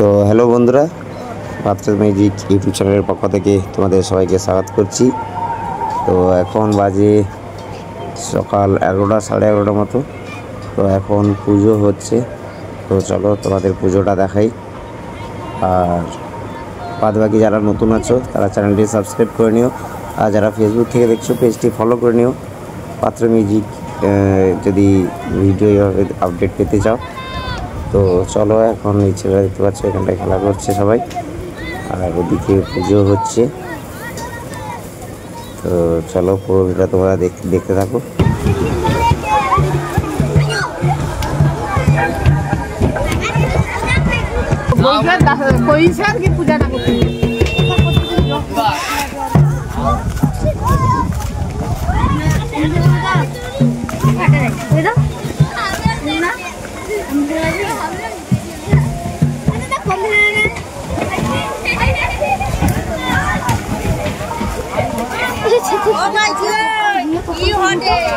তো হ্যালো বন্ধুরা, পাত্র ম্যাজিক ইউটিউব চ্যানেলের পক্ষ থেকে তোমাদের সবাইকে স্বাগত করছি। তো এখন বাজে সকাল 11টা সাড়ে 11টার মতো। তো এখন পুজো হচ্ছে, তো চলো তোমাদের পুজোটা দেখাই। আর বাদ বাকি যারা নতুন আছো তারা চ্যানেলটি সাবস্ক্রাইব করে নিও, আর যারা ফেসবুক থেকে দেখছো পেজটি ফলো করে নিও পাত্র মিউজিক, যদি ভিডিও আপডেট পেতে চাও। তো চলো, এখন এই ছেলেরা দেখতে পাচ্ছ এখানটায় খেলা করছে সবাই, আর ওদিকে পুজো হচ্ছে। তো চলো পুরো ভিডিওটা তোমরা দেখতে থাকো। Oh my God! You want it?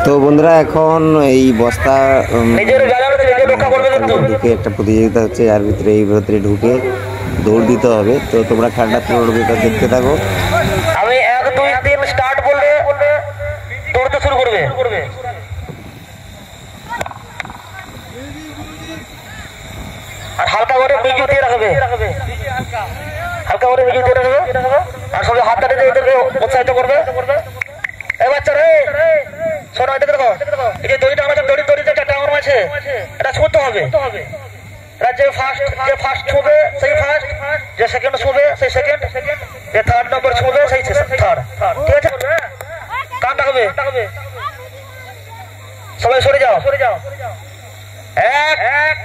তো বন্ধুরা, এখন এই বস্তা ঢুকে একটা প্রতিযোগিতা হচ্ছে, যার ভিতরে এই ভিতরে ঢুকে দৌড় দিতে হবে। তো তোমরা খেলাটা পুরো দেখতে থাকো। আমি 1 2 3 স্টার্ট বললে দৌড়তে শুরু করবে। আর হালকা করে মিউজিক দিয়ে রাখবে, হালকা করে মিউজিক দিয়ে রাখবে, আর সবাই হাত তালি দিয়ে এদেরকে উৎসাহিত করবে। এই বাচ্চা রে, শোনো এদিকে দেখো, এই যে দড়িটা আমাদের দড়িতে একটা টাঙানো আছে, এটা ছুঁতে হবে। এটা যে ফার্স্ট ছুঁবে সেই ফার্স্ট, যে সেকেন্ড ছুঁবে সেই সেকেন্ড, যে থার্ড নম্বর ছুঁবে সেই থার্ড। ঠিক আছে, কানটা হবে। সবাই সরে যাও। 1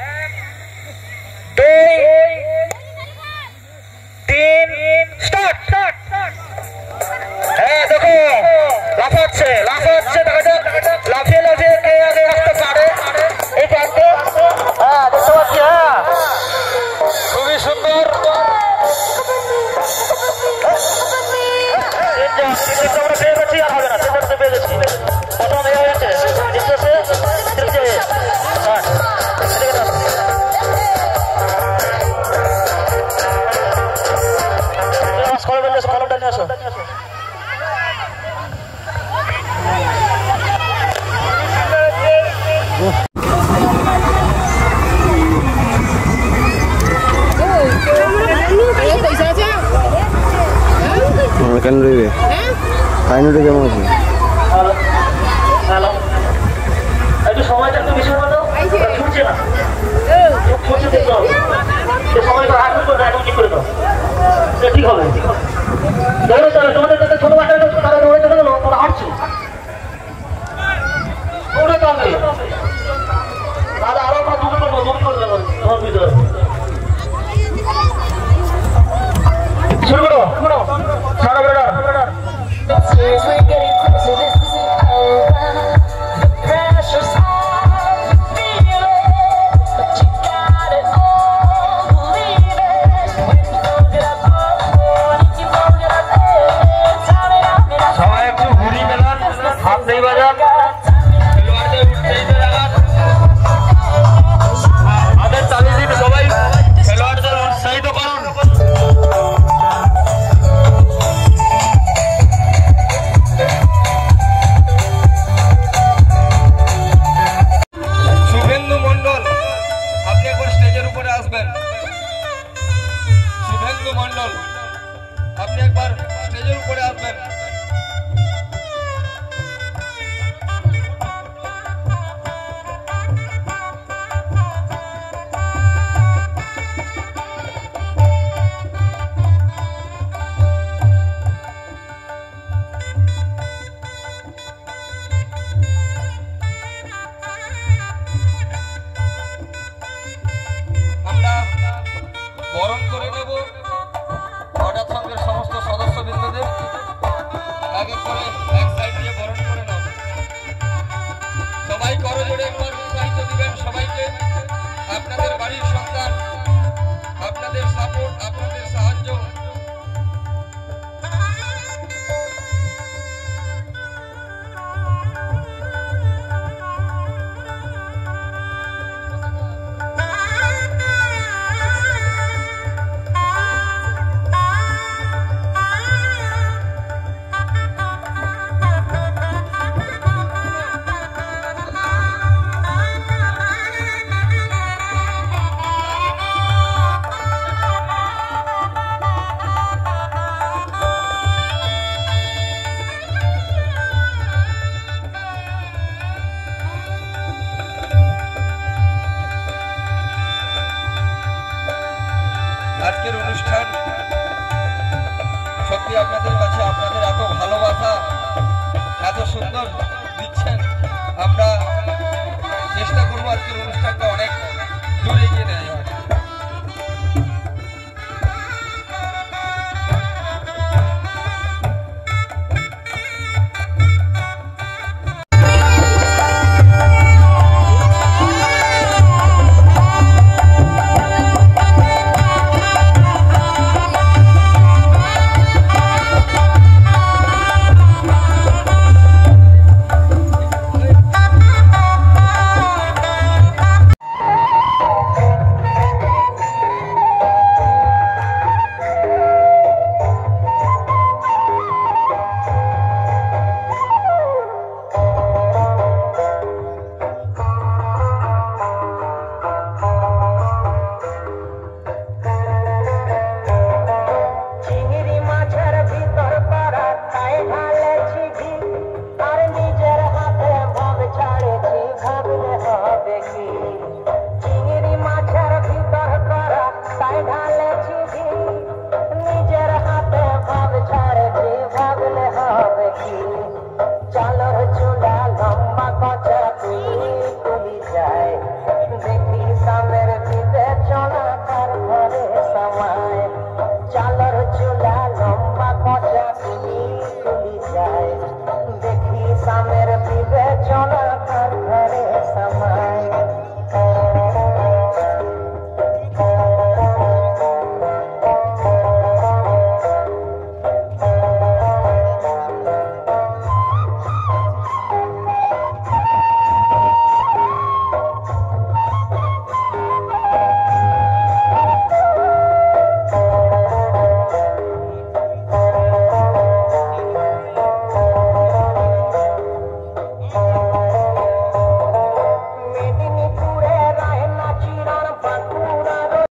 2 3 স্টার্ট। হ্যাঁ দেখো, লাফাচ্ছে দেখা যাক, লাফিয়ে কে আগে আসতে পারে এই প্রান্তে। হ্যাঁ দেখতে পাচ্ছি, হ্যাঁ খুবই সুন্দর। আমরা পেয়ে গেছি, আর হবে না, তিনজনকে পেয়ে গেছি। প্রথম এ হয়েছে কলমটা নিয়ে আসো। কেন রইবে ফাইনালটা কেমন আছে? একটু সময়টা একটু বেশি বলো, ছুটছে না, ছুটছে দেখতে হবে। সময়টা আগে করে দাও, ঠিক করে দাও, ঠিক হবে। দৌড়ে চলো, তোমাদের যাতে ছোট বাচ্চা তারা দৌড়ে চলে গেলো, তোমরা হাঁটছো, দৌড়ে চলবে। তাহলে আরো আমরা দুটো করবো, তোমার ভিতরে শুরু করো। সারা বেড়া উপরে আসবেন। শুভেন্দু মণ্ডল, আপনি একবার স্টেজের উপরে আসবেন। আমরা বরণ করে নেব হঠাৎ সঙ্গের সমস্ত সদস্যবৃন্দদের। এক এক করে এক সাইড দিয়ে বরণ করে নাও। সবাই করজোড়ে একবার উৎসাহিত দিবেন সবাইকে। আপনাদের বাড়ির সন্তান, আপনাদের সাপোর্ট, আপনাদের সাহায্য। আজকের অনুষ্ঠান সত্যি আপনাদের কাছে আপনাদের এত ভালোবাসা, এত সুন্দর দিচ্ছেন। আমরা চেষ্টা করবো আজকের অনুষ্ঠানটা অনেক দূর এগিয়ে